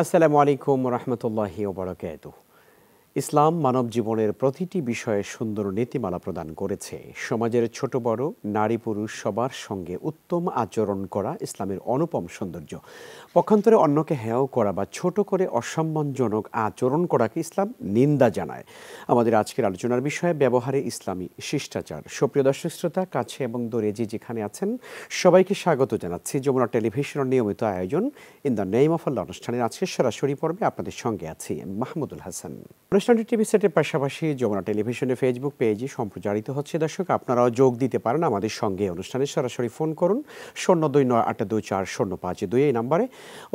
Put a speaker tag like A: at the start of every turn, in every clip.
A: আসসালামু আলাইকুম রহমতুল্লাহি ওয়া বারাকাতুহু। ইসলাম মানব জীবনের প্রতিটি বিষয়ে সুন্দর নীতিমালা প্রদান করেছে। সমাজের ছোট বড়, নারী পুরুষ সবার সঙ্গে উত্তম আচরণ করা ইসলামের অনুপম সৌন্দর্য। পক্ষান্তরে অন্যকে হেয় করা বা ছোট করে অসম্মানজনক আচরণ করাকে ইসলাম নিন্দা জানায়। আমাদের আজকের আলোচনার বিষয়ে ব্যবহারে ইসলামী শিষ্টাচার। সুপ্রিয় দর্শক শ্রোতা, কাছে এবং দূরে যে যেখানে আছেন সবাইকে স্বাগত জানাচ্ছি যমুনা টেলিভিশনের নিয়মিত আয়োজন ইন দ্য নেম অফ আল্লাহ অনুষ্ঠানের আজকের সরাসরি পর্বে আপনাদের সঙ্গে আছি মাহমুদুল হাসান। অনুষ্ঠানটি টিভি সেটের পাশাপাশি যমুনা টেলিভিশনের ফেসবুক পেজে সম্প্রচারিত হচ্ছে। দর্শক, আপনারাও যোগ দিতে পারেন আমাদের সঙ্গে। অনুষ্ঠানে সরাসরি ফোন করুন ০২৯৮২৪০৫২ এই নাম্বারে।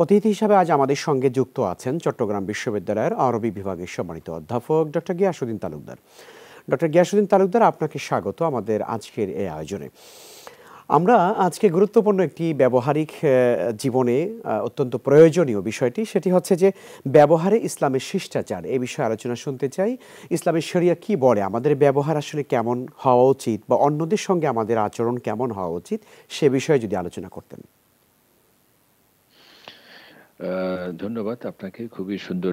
A: অতিথি হিসাবে আজ আমাদের সঙ্গে যুক্ত আছেন চট্টগ্রাম বিশ্ববিদ্যালয়ের আরবি বিভাগের সম্মানিত অধ্যাপক ডক্টর গিয়াসউদ্দিন তালুকদার। ডক্টর গিয়াসউদ্দিন তালুকদার, আপনাকে স্বাগত আমাদের আজকের এই আয়োজনে। আমরা আজকে গুরুত্বপূর্ণ একটি ব্যবহারিক জীবনে অত্যন্ত প্রয়োজনীয় বিষয়টি, সেটি হচ্ছে যে ব্যবহারে ইসলামের শিষ্টাচার। এই বিষয়ে আলোচনা শুনতে চাই। ইসলামের শরিয়া কি বলে, আমাদের ব্যবহার আসলে কেমন হওয়া উচিত বা অন্যদের সঙ্গে আমাদের আচরণ কেমন হওয়া উচিত, সে বিষয়ে যদি আলোচনা করতেন।
B: ধন্যবাদ আপনাকে খুবই সুন্দর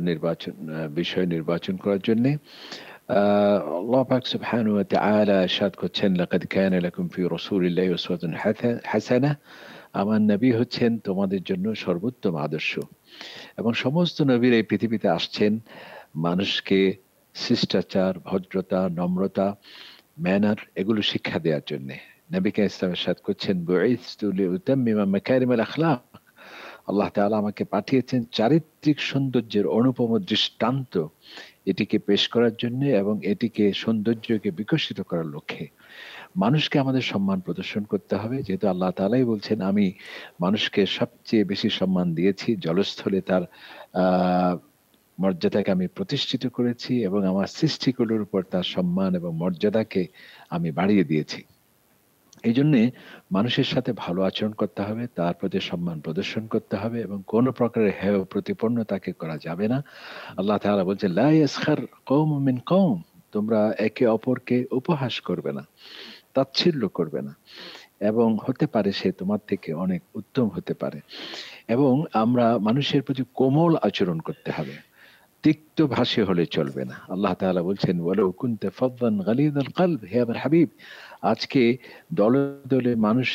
B: বিষয় নির্বাচন করার জন্য। আল্লাহ পাক সুবহানাহু ওয়া তাআলা ইরশাদ করছেন, লাকাদ কানা লাকুম ফি রাসূলিল্লাহি উসওয়াতুন হাসানাহ। আমার নবী হচ্ছেন তোমাদের জন্য সর্বোত্তম আদর্শ। এবং সমস্ত নবীর এই পৃথিবীতে আসছেন মানুষকে শিষ্টাচার, ভদ্রতা, নম্রতা, ম্যানার এগুলো শিক্ষা দেওয়ার জন্য। নবীকে ইসলাম ইরশাদ করছেন, বুইসতু লিউতাম্মিমা মাকারিমাল আখলাক। আল্লাহ তাআলা আমাকে পাঠিয়েছেন চারিত্রিক সৌন্দর্যের অনুপম দৃষ্টান্ত এটিকে পেশ করার জন্য এবং এটিকে সৌন্দর্যকে বিকশিত করার লক্ষ্যে। মানুষকে আমাদের সম্মান প্রদর্শন করতে হবে, যেহেতু আল্লাহ তাআলাই বলছেন, আমি মানুষকে সবচেয়ে বেশি সম্মান দিয়েছি, জলস্থলে তার মর্যাদাকে আমি প্রতিষ্ঠিত করেছি এবং আমার সৃষ্টিগুলোর উপর তার সম্মান এবং মর্যাদাকে আমি বাড়িয়ে দিয়েছি। এই জন্যে মানুষের সাথে ভালো আচরণ করতে হবে, তার প্রতি সম্মান প্রদর্শন করতে হবে এবং কোনো প্রকারের হেয় প্রতিপন্ন তাকে করা যাবে না। আল্লাহ তাআলা বলছেন, লা ইয়াসখার কওমুম মিন কওম, তোমরা একে অপরকে উপহাস করবে না, তাচ্ছিল্য করবে না, এবং হতে পারে সে তোমার থেকে অনেক উত্তম হতে পারে। এবং আমরা মানুষের প্রতি কোমল আচরণ করতে হবে, তিক্ত ভাষী হলে চলবে না। আল্লাহ তাআলা বলছেন, ওয়ালাউ কুনতা ফাদদান গালিযাল কলব, হে আমার হাবিব, আজকে দলে দলে মানুষ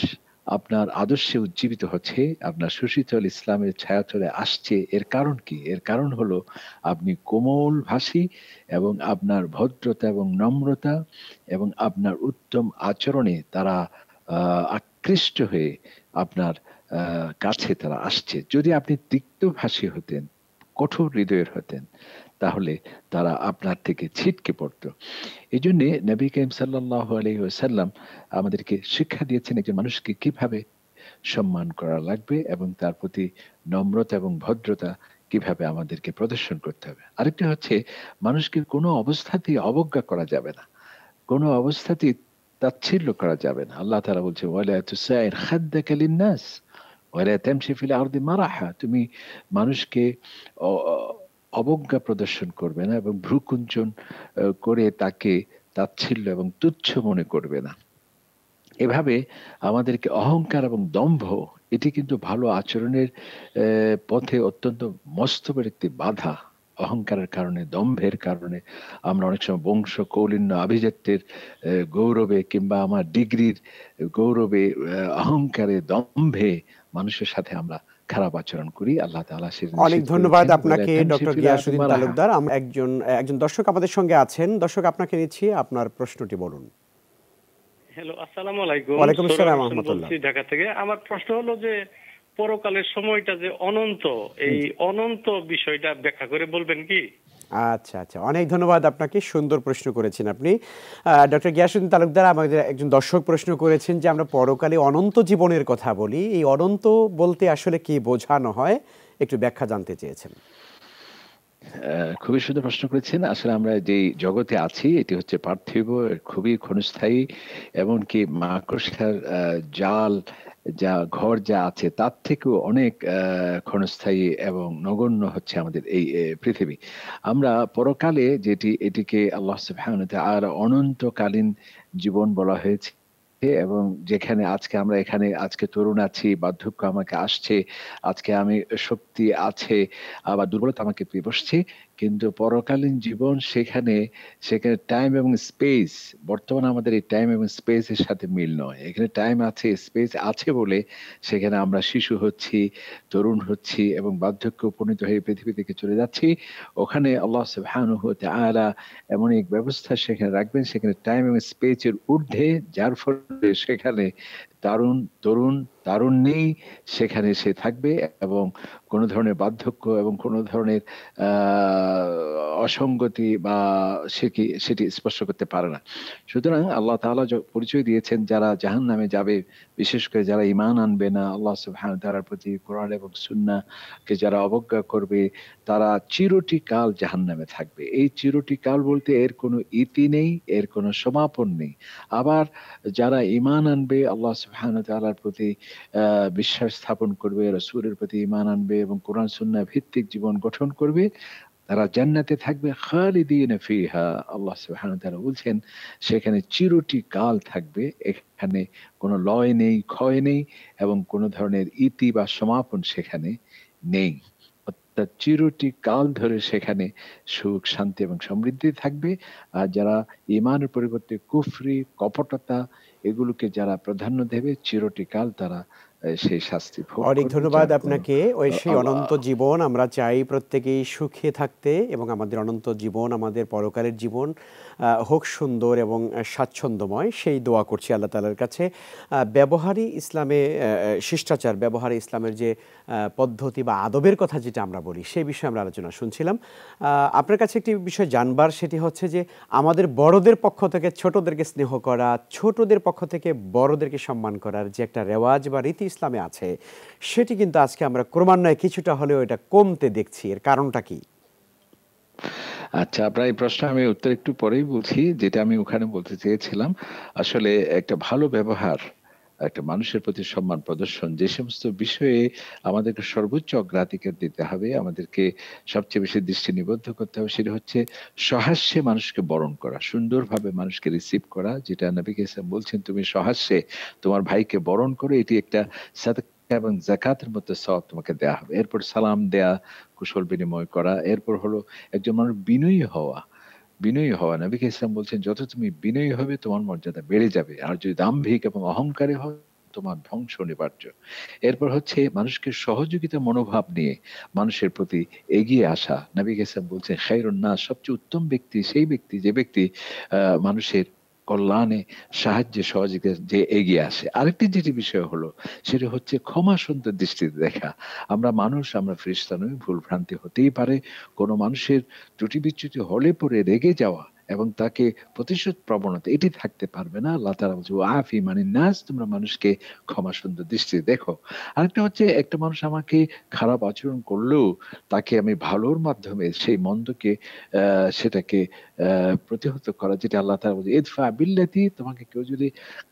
B: আপনার আদর্শে উজ্জীবিত হচ্ছে, আপনার সুশীতল ইসলামের ছায়াতলে আসছে। এর কারণ কি? এর কারণ হলো আপনি কোমল ভাষী এবং আপনার ভদ্রতা এবং নম্রতা এবং আপনার উত্তম আচরণে তারা আকৃষ্ট হয়ে আপনার কাছে তারা আসছে। যদি আপনি তিক্ত ভাষী হতেন, কঠোর হৃদয়ের হতেন, তাহলে তারা আপনার থেকে ছিটকে পড়তো। এই জন্যে নবী করিম সাল্লাল্লাহু আলাইহি ওয়াসাল্লাম আমাদেরকে শিক্ষা দিয়েছেন একজন মানুষকে কিভাবে সম্মান করা লাগবে এবং তার প্রতি নম্রতা এবং ভদ্রতা কিভাবে আমাদেরকে প্রদর্শন করতে হবে। আরেকটি হচ্ছে, মানুষকে কোনো অবস্থাতেই অবজ্ঞা করা যাবে না, কোনো অবস্থাতেই তাচ্ছিল্য করা যাবে না। আল্লাহ তাআলা বলছে, ওয়ালা তুসাইর খাদ্দাকা লিন-নাস ওয়ালা তামশি ফিল আরদি মারাহা, তুমি মানুষকে অবজ্ঞা প্রদর্শন করবে না এবং ভ্রুকুঞ্চন করে তাকে তাচ্ছিল্য এবং তুচ্ছ মনে করবে না। এভাবে আমাদেরকে অহংকার এবং দম্ভ, এটি কিন্তু ভালো আচরণের পথে অত্যন্ত মস্ত বড় একটি বাধা। অহংকারের কারণে, দম্ভের কারণে আমরা অনেক সময় বংশ কৌলিন্য আভিজাত্যের গৌরবে কিংবা আমার ডিগ্রির গৌরবে, অহংকারে, দম্ভে মানুষের সাথে আমরা খারাপ আচরণ করি। আল্লাহ তাআলা সেটা
A: অনেক
B: নিষেধ
A: ধন্যবাদ
B: করেছেন।
A: আপনাকে ডক্টর গিয়াসউদ্দিন তালুকদার। একজন দর্শক আমাদের সঙ্গে আছেন। দর্শক, আপনাকে নিচ্ছি, আপনার প্রশ্নটি বলুন।
C: হ্যালো, আসসালামু আলাইকুম।
A: ওয়ালাইকুম আসসালাম
C: সোহরাব হোসেন
A: রাহমাতুল্লাহ।
C: বলছি ঢাকা থেকে। আমার প্রশ্ন হলো যে পরকালের সময়টা যে অনন্ত, এই অনন্ত বিষয়টা ব্যাখ্যা করে বলবেন কি?
A: আচ্ছা আচ্ছা, অনেক ধন্যবাদ আপনাকে, সুন্দর প্রশ্ন করেছেন আপনি। ডক্টর গিয়াসউদ্দিন তালুকদার, আমাদের একজন দর্শক প্রশ্ন করেছেন যে আমরা পরকালে অনন্ত জীবনের কথা বলি, এই অনন্ত বলতে আসলে কি বোঝানো হয়, একটু ব্যাখ্যা জানতে চেয়েছেন।
B: খুবই সুন্দর প্রশ্ন করেছেন। আসলে আমরা যেই জগতে আছি এটি হচ্ছে পার্থিব, খুবই ক্ষণস্থায়ী। এমনকি মাকড়সার জাল যা ঘর যা আছে তার থেকেও অনেক ক্ষণস্থায়ী এবং নগণ্য হচ্ছে আমাদের এই পৃথিবী। আমরা পরকালে এটিকে আল্লাহ সুবহানাহু ওয়া তাআলা অনন্তকালীন জীবন বলা হয়েছে এবং যেখানে আজকে আমরা এখানে আজকে তরুণ আছি, বার্ধক্য আমাকে আসছে, আজকে আমি শক্তি আছে, আবার দুর্বলতা আমাকে পেয়ে বসছে, কিন্তু পরকালীন জীবন সেখানে সেখানে টাইম এবং স্পেস, বর্তমানে আমাদের এই টাইম এবং স্পেসের সাথে মিল নয়। এখানে টাইম আছে, স্পেস আছে বলে সেখানে আমরা শিশু হচ্ছি, তরুণ হচ্ছি এবং বার্ধক্য উপনীত হয়ে পৃথিবী থেকে চলে যাচ্ছি। ওখানে আল্লাহ সুবহানাহু ওয়া তাআলা এমন এক ব্যবস্থা সেখানে রাখবেন, সেখানে টাইম এবং স্পেসের ঊর্ধ্বে, যার ফলে সেখানে তরুণ তরুণ তারুণ্যেই সেখানে সে থাকবে এবং কোনো ধরনের বার্ধক্য এবং কোনো ধরনের অসঙ্গতি বা সেটি স্পর্শ করতে পারে না। সুতরাং আল্লাহ তাআলা পরিচয় দিয়েছেন যারা জাহান্নামে যাবে, বিশেষ করে যারা ঈমান আনবে না আল্লাহ সুবহানাহু ওয়া তাআলার প্রতি, কোরআন এবং সুন্নাহকে যারা অবজ্ঞা করবে, তারা চিরটিকাল জাহান্নামে থাকবে। এই চিরটিকাল বলতে এর কোনো ইতি নেই, এর কোনো সমাপন নেই। আবার যারা ঈমান আনবে, আল্লাহ সুবহানাহু ওয়া তাআলার প্রতি বিশ্বাস স্থাপন করবে, রাসূলের প্রতি ঈমান আনবে এবং কোরআন সুন্নাহ ভিত্তিক জীবন গঠন করবে, তারা জান্নাতে থাকবে খালিদিনা ফিহা। আল্লাহ সুবহানাহু ওয়া তাআলা বলছেন সেখানে চিরটিকাল থাকবে, এখানে কোনো লয় নেই, ক্ষয় নেই এবং কোনো ধরনের ইতি বা সমাপন সেখানে নেই। অর্থাৎ চিরটিকাল ধরে সেখানে সুখ, শান্তি এবং সমৃদ্ধি থাকবে। আর যারা ঈমানের পরিবর্তে কুফরি, কপটতা এগুলোকে যারা প্রাধান্য দেবে, চিরটিকাল তারা সেই শাস্তি ভোগ
A: অনেক
B: করবে,
A: ধন্যবাদ
B: যার কোনো
A: আপনাকে। ওই সেই
B: আল্লাহ
A: অনন্ত জীবন আমরা চাই প্রত্যেকেই সুখে থাকতে, এবং আমাদের অনন্ত জীবন, আমাদের পরকালের জীবন হোক সুন্দর এবং স্বাচ্ছন্দ্যময়, সেই দোয়া করছি আল্লাহ তাআলার কাছে। ব্যবহারী ইসলামে শিষ্টাচার, ব্যবহারী ইসলামের যে পদ্ধতি বা আদবের কথা যেটা আমরা বলি, সেই বিষয়ে আমরা আলোচনা শুনছিলাম। আপনার কাছে একটি বিষয় জানবার, সেটি হচ্ছে যে আমাদের বড়দের পক্ষ থেকে ছোটদেরকে স্নেহ করা, ছোটদের পক্ষ থেকে বড়দেরকে সম্মান করার যে একটা রেওয়াজ বা রীতি ইসলামে আছে, সেটি কিন্তু আজকে আমরা ক্রমান্বয়ে কিছুটা হলেও এটা কমতে দেখছি। এর কারণটা কি?
B: আচ্ছা, আপনার এই প্রশ্ন আমি উত্তর একটু পরেই বলছি। যেটা আমি ওখানে বলতে চেয়েছিলাম, আসলে একটা ভালো ব্যবহার, একটা মানুষের প্রতি সম্মান প্রদর্শন, যে সমস্ত বিষয়ে আমাদেরকে সর্বোচ্চ অগ্রাধিকার দিতে হবে, আমাদেরকে সবচেয়ে বেশি দৃষ্টি নিবদ্ধ করতে হবে, সেটা হচ্ছে সহাস্যে মানুষকে বরণ করা, সুন্দরভাবে মানুষকে রিসিভ করা। যেটা নবী কারীম বলছেন, তুমি সহাস্যে তোমার ভাইকে বরণ করো, এটি একটা সাদকা এবং যাকাতের মধ্যে সওয়াব তোমাকে দেয়া হবে। এরপর সালাম দেয়া, কুশল বিনিময় করা, এরপর হলো একজন মানুষ বিনয়ী হওয়া। বিনয়ী হওয়া, নবী ইসলাম বলছেন, যত তুমি বিনয়ী হবে তোমার মর্যাদা বেড়ে যাবে, আর যদি দাম্ভিক এবং অহংকারী হও তোমার ধ্বংস অনিবার্য। এরপর হচ্ছে মানুষকে সহযোগিতা মনোভাব নিয়ে মানুষের প্রতি এগিয়ে আসা। নবী ইসলাম বলছেন, খায়রুন নাস, সবচেয়ে উত্তম ব্যক্তি সেই ব্যক্তি যে ব্যক্তি মানুষের কল্যাণে, সাহায্যে, সহযোগিতা যে এগিয়ে আসে। আরেকটি যেটি বিষয় হলো, সেটা হচ্ছে ক্ষমা সুন্দর দৃষ্টিতে দেখা। আমরা মানুষ, আমরা ফেরেশতা নই, ভুল ভ্রান্তি হতেই পারে। কোনো মানুষের ত্রুটি বিচ্যুতি হলে পরে রেগে যাওয়া এবং তাকে প্রতিশোধ প্রবণতা, এটি থাকতে পারবে না। আল্লাহ তাআলা বলছে, আফি মানিন নাস, তোমরা মানুষকে ক্ষমা সুন্দর দৃষ্টিতে দেখো। আরেকটা হচ্ছে, একটা মানুষ আমাকে খারাপ আচরণ করলেও তাকে আমি ভালোর মাধ্যমে সেই মন্দকে সেটাকে প্রতিহত করা, যেটা আল্লাহ তাআলা বলছে, ইদফা বিল্লাতি, তোমাকে কেউ যদি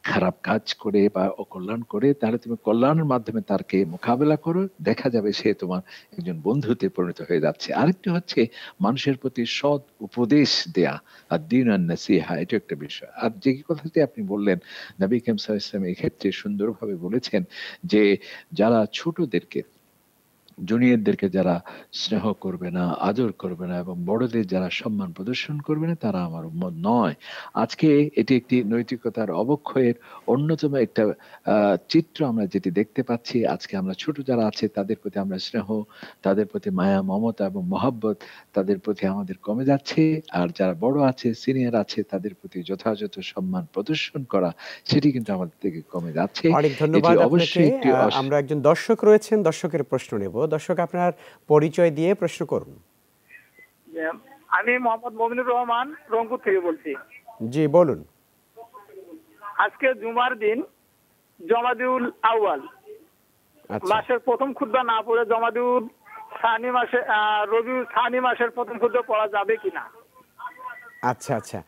B: খারাপ কাজ করে বা অকল্যাণ করে, তাহলে তুমি কল্যাণের মাধ্যমে তারকে মোকাবেলা করো, দেখা যাবে সে তোমার একজন বন্ধুতে পরিণত হয়ে যাচ্ছে। আরেকটি হচ্ছে মানুষের প্রতি সৎ উপদেশ দেয়া, আর দ্বীন আন নাসিহা, এটা একটা বিষয়। আর যে কথাটি আপনি বললেন, নবী করিম সাল্লাল্লাহু আলাইহি ওয়াসাল্লাম এই ক্ষেত্রে সুন্দরভাবে বলেছেন যে যারা ছোটদেরকে, জুনিয়রদেরকে যারা স্নেহ করবে না, আদর করবে না এবং বড়দের যারা সম্মান প্রদর্শন করবে না, তারা আমার উম্মত নয়। আজকে এটি একটি নৈতিকতার অবক্ষয়ের অন্যতম একটা চিত্র আমরা যেটি দেখতে পাচ্ছি। আজকে আমরা ছোট যারা আছে তাদের প্রতি আমরা স্নেহ, তাদের প্রতি মায়া, মমতা এবং মহব্বত, তাদের প্রতি আমাদের কমে যাচ্ছে। আর যারা বড় আছে, সিনিয়র আছে, তাদের প্রতি যথাযথ সম্মান প্রদর্শন করা, সেটি কিন্তু আমাদের থেকে কমে যাচ্ছে।
A: অনেক
B: এটি
A: ধন্যবাদ আপনাকে।
B: অবশ্যই একটি
A: আমরা একজন দর্শক রয়েছেন, দর্শকের প্রশ্ন নেব। দর্শক, আপনার পরিচয় দিয়ে প্রশ্ন করুন।
D: আমি মোহাম্মদ মমিনুর রহমান, রংপুর থেকে বলছি।
A: জি, বলুন।
D: আজকে জুমার দিন, জমাদিউল আউয়াল
A: আচ্ছা
D: মাসের প্রথম খুতবা না পড়ে জমাদিউল সানি মাসে, রবিউল সানি মাসের প্রথম খুতবা পড়া যাবে কিনা?
A: আচ্ছা আচ্ছা,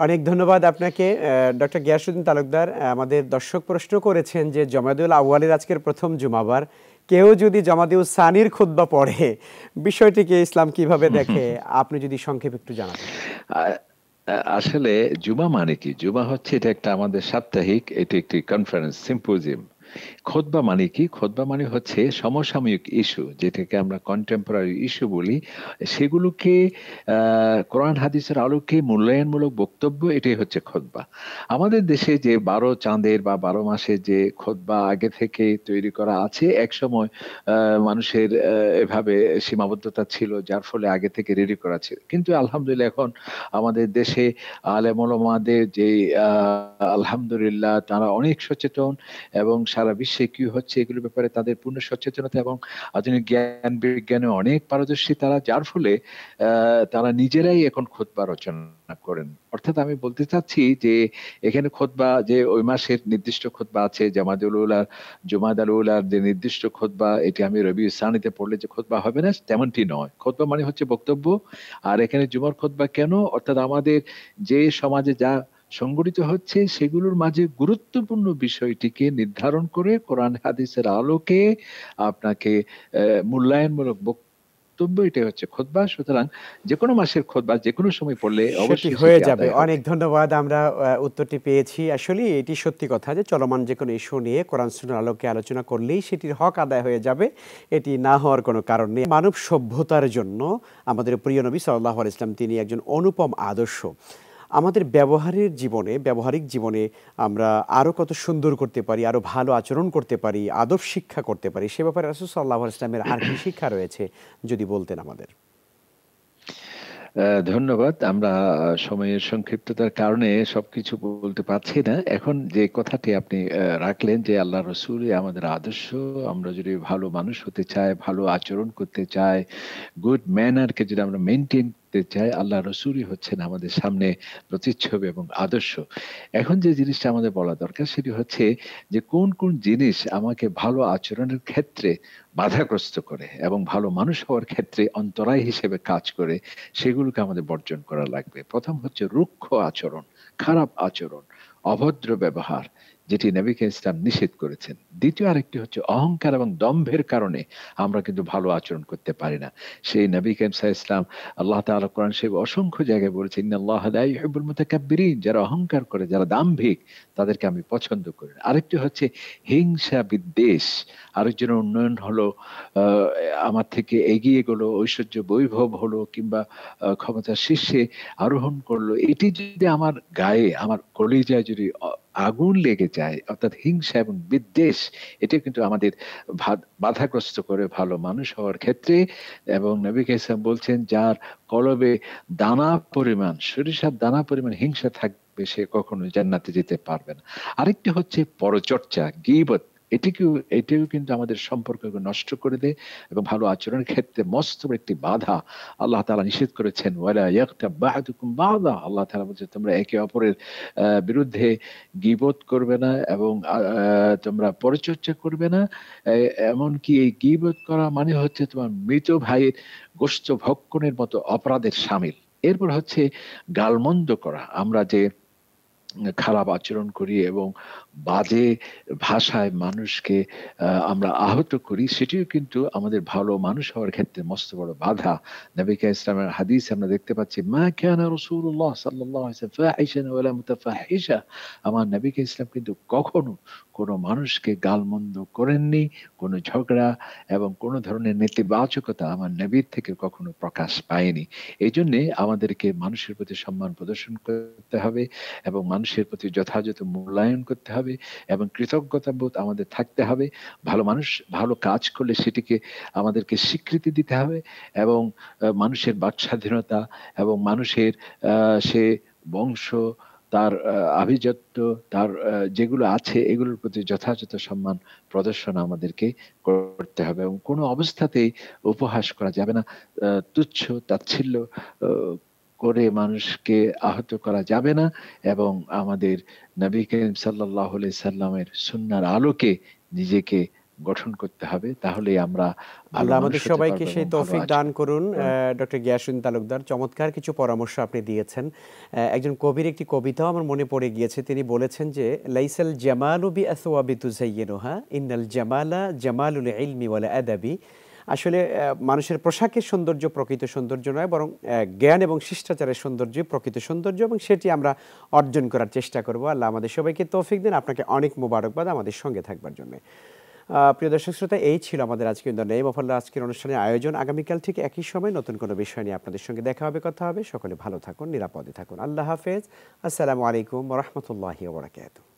A: অনেক ধন্যবাদ আপনাকে। ডক্টর গিয়াসউদ্দিন তালুকদার, আমাদের দর্শক প্রশ্ন করেছেন যে জমাদিউল আউয়ালের আজকের প্রথম জুমাবার, কেউ যদি জমাদিউল সানির খুতবা পড়ে, বিষয়টিকে ইসলাম কিভাবে দেখে, আপনি যদি সংক্ষেপে একটু জানাতেন।
B: আসলে জুমা মানে কি? জুমা হচ্ছে এটা একটা আমাদের সাপ্তাহিক, এটা একটি কনফারেন্স সিম্পোজিয়াম। খোতবা মানে কি? খোতবা মানে হচ্ছে সমসাময়িক ইস্যু, যেটাকে আমরা কন্টেম্পোরারি ইস্যু বলি। সেগুলোকে কোরআন হাদিসের আলোকে মূল্যায়নমূলক বক্তব্য, এটাই হচ্ছে খোতবা। আমাদের দেশে যে 12 চাঁদের বা 12 মাসের যে খোতবা আগে থেকে তৈরি করা আছে, এক সময় মানুষের এভাবে সীমাবদ্ধতা ছিল, যার ফলে আগে থেকে রেডি করা ছিল। কিন্তু আলহামদুলিল্লাহ এখন আমাদের দেশে আলেম ওলামাদের যে আলহামদুলিল্লাহ তারা অনেক সচেতন, এবং সারা বিশ্বে কি হচ্ছে এগুলোর ব্যাপারে তাদের পূর্ণ সচেতনতা, এবং আধুনিক জ্ঞান বিজ্ঞানে অনেক পারদর্শী তারা, যার ফলে তারা নিজেরাই এখন খুতবা রচনা করেন। অর্থাৎ আমি বলতে চাচ্ছি যে এখানে খুতবা, যে ওই মাসের নির্দিষ্ট খুতবা আছে, জামাতুল উলার, জুমাদাল উলার যে নির্দিষ্ট খুতবা, এটি আমি রবি সানিতে পড়লে যে খুতবা হবে না, তেমনটি নয়। খুতবা মানে হচ্ছে বক্তব্য। আর এখানে জুমার খুতবা কেন? অর্থাৎ আমাদের যে সমাজে যা সংগঠিত হচ্ছে সেগুলোর মাঝে গুরুত্বপূর্ণ বিষয়টিকে নির্ধারণ করে কোরআন হাদিসের আলোকে আপনাকে মূল্যায়নমূলক বক্তব্য, এটা হচ্ছে খুতবা। সুতরাং যে কোনো মাসের খুতবা যে কোনো সময় পড়লে
A: সেটি
B: অবশ্যই
A: হয়ে
B: সেটি
A: যাবে।
B: আদায় হবে।
A: অনেক ধন্যবাদ। আমরা উত্তরটি পেয়েছি। আসলে এটি সত্যি কথা যে চলমান যে কোনো ইস্যু নিয়ে কোরআন সুন্নাহর আলোকে আলোচনা করলেই সেটির হক আদায় হয়ে যাবে। এটি না হওয়ার কোনো কারণ নেই। মানব সভ্যতার জন্য আমাদের প্রিয় নবী সাল্লাল্লাহু আলাইহি ওয়াসাল্লাম তিনি একজন অনুপম আদর্শ। আমাদের ব্যবহারিক জীবনে আমরা আরো কত সুন্দর করতে পারি, আরো ভালো আচরণ করতে পারি, আদব শিক্ষা করতে পারি, সে ব্যাপারে রাসূল সাল্লাল্লাহু আলাইহি ওয়াসাল্লামের আর কি শিক্ষা রয়েছে যদি বলতেন আমাদের।
B: ধন্যবাদ। আমরা সময়ের সংক্ষিপ্ততার কারণে সবকিছু বলতে পারছি না। এখন যে কথাটি আপনি রাখলেন যে আল্লাহ রসুলই আমাদের আদর্শ, আমরা যদি ভালো মানুষ হতে চাই, ভালো আচরণ করতে চাই, গুড ম্যানারকে যদি আমরা মেনটেন করতে চাই, আল্লাহ রসুলই হচ্ছেন আমাদের সামনে প্রতিচ্ছবি এবং আদর্শ। এখন যে জিনিসটা আমাদের বলা দরকার সেটি হচ্ছে যে কোন কোন জিনিস আমাকে ভালো আচরণের ক্ষেত্রে বাধাগ্রস্ত করে এবং ভালো মানুষ হওয়ার ক্ষেত্রে অন্তরায় হিসেবে কাজ করে, সেগুলোকে আমাদের বর্জন করা লাগবে। প্রথম হচ্ছে রুক্ষ আচরণ, খারাপ আচরণ, অভদ্র ব্যবহার, যেটি নবী ইসলাম নিষেধ করেছেন। দ্বিতীয় আরেকটি হচ্ছে অহংকার এবং দম্ভের কারণে আমরা কিন্তু ভালো আচরণ করতে পারি না। সেই নবী ইসলাম, আল্লাহ তাআলা কোরআন শরীফে অসংখ্য জায়গায় বলেছেন, ইন্নাল্লাহা লা ইউহিব্বুল মুতাকাব্বিরিন, যারা অহংকার করে, যারা দাম্ভিক, তাদেরকে আমি পছন্দ করি না। আরেকটি হচ্ছে হিংসা বিদ্বেষ। আরেকজনের উন্নয়ন হলো, আমার থেকে এগিয়ে গেলো, ঐশ্বর্য বৈভব হলো, কিংবা ক্ষমতার শীর্ষে আরোহণ করলো, এটি যদি আমার গায়ে, আমার কলিজায় যদি আগুন লেগে যায়, অর্থাৎ হিংসা এবং বিদ্বেষ, এটা কিন্তু আমাদের বাধাগ্রস্ত করে ভালো মানুষ হওয়ার ক্ষেত্রে। এবং নবী ইসলাম বলছেন, যার কলবে দানা পরিমাণ, সরিষার দানা পরিমাণ হিংসা থাকবে, সে কখনো জান্নাতে যেতে পারবে না। আরেকটি হচ্ছে পরচর্চা, গীবত। এটিও কিন্তু আমাদের সম্পর্ককে নষ্ট করে দেয় এবং ভালো আচরণের ক্ষেত্রে মস্ত একটি বাধা। আল্লাহ তাআলা নিষেধ করেছেন, ওয়ালা ইয়াগতাব বা'দুকুম বা'দা। আল্লাহ তাআলা বলছেন, তোমরা একে অপরের বিরুদ্ধে গীবত করবে না এবং তোমরা পরিচর্যা করবে না। এমনকি এই গীবত করা মানে হচ্ছে তোমার মৃত ভাইয়ের গোশত ভক্ষণের মতো অপরাধের শামিল। এরপর হচ্ছে গালমন্দ করা। আমরা যে খারাপ আচরণ করি এবং বাজে ভাষায় মানুষকে আমরা আহত করি, সেটিও কিন্তু আমাদের ভালো মানুষ হওয়ার ক্ষেত্রে মস্ত বড় বাধা। নবী ইসলামের হাদিস আমরা দেখতে পাচ্ছি, মা কানা রাসূলুল্লাহ সাল্লাল্লাহু আলাইহি ওয়াসাল্লাম ফাহিশান ওয়ালা মুতাফাহিশা। আমার নবী ইসলাম কিন্তু কখনো কোনো মানুষকে গালমন্দ করেননি, কোনো ঝগড়া এবং কোনো ধরনের নেতিবাচকতা আমার নবীর থেকে কখনো প্রকাশ পায়নি। এই জন্যে আমাদেরকে মানুষের প্রতি সম্মান প্রদর্শন করতে হবে এবং মানুষের প্রতি যথাযথ মূল্যায়ন করতে হবে এবং কৃতজ্ঞতা বোধ আমাদের থাকতে হবে। ভালো মানুষ ভালো কাজ করলে সেটিকে আমাদেরকে স্বীকৃতি দিতে হবে এবং মানুষের বাকস্বাধীনতা এবং মানুষের সে বংশ, তার আভিজাত্য, তার যেগুলো আছে, এগুলোর প্রতি যথাযথ সম্মান প্রদর্শন আমাদেরকে করতে হবে এবং কোনো অবস্থাতেই উপহাস করা যাবে না, তুচ্ছ তাচ্ছিল্য করে মানুষকে আহত করা যাবে না। এবং আমাদের নবী করিম সাল্লাল্লাহু আলাইহি সাল্লামের সুন্নাহর আলোকে নিজেকে গঠন করতে হবে, তাহলে আমরা ভালো
A: আল্লাহ
B: মানুষ
A: আমাদের
B: হতে
A: সবাইকে
B: পারবো
A: সেই
B: এবং ভালো
A: তৌফিক দান করুন। ডক্টর গিয়াসউদ্দিন তালুকদার, চমৎকার কিছু পরামর্শ আপনি দিয়েছেন। একজন কবির একটি কবিতাও আমার মনে পড়ে গিয়েছে। তিনি বলেছেন যে লাইসাল জামালু বিআসওয়াবি তুযায়্যিনুহা ইন্নাল জামালা জামালুল ইলমি ওয়াল আদাবি। আসলে মানুষের পোশাকের সৌন্দর্য প্রকৃত সৌন্দর্য নয়, বরং জ্ঞান এবং শিষ্টাচারের সৌন্দর্য প্রকৃত সৌন্দর্য, এবং সেটি আমরা অর্জন করার চেষ্টা করব। আল্লাহ আমাদের সবাইকে তৌফিক দিন। আপনাকে অনেক মোবারকবাদ আমাদের সঙ্গে থাকবার জন্য। প্রিয় দর্শক শ্রোতা, এই ছিল আমাদের আজকে ইন দ্য নেম অফ আল্লাহ আজকের অনুষ্ঠানের আয়োজন। আগামীকাল ঠিক একই সময় নতুন কোনো বিষয় নিয়ে আপনাদের সঙ্গে দেখা হবে, কথা হবে। সকলে ভালো থাকুন, নিরাপদে থাকুন। আল্লাহ হাফেজ। আসসালামু আলাইকুম ওয়া রাহমাতুল্লাহি ওয়া বারাকাতুহু।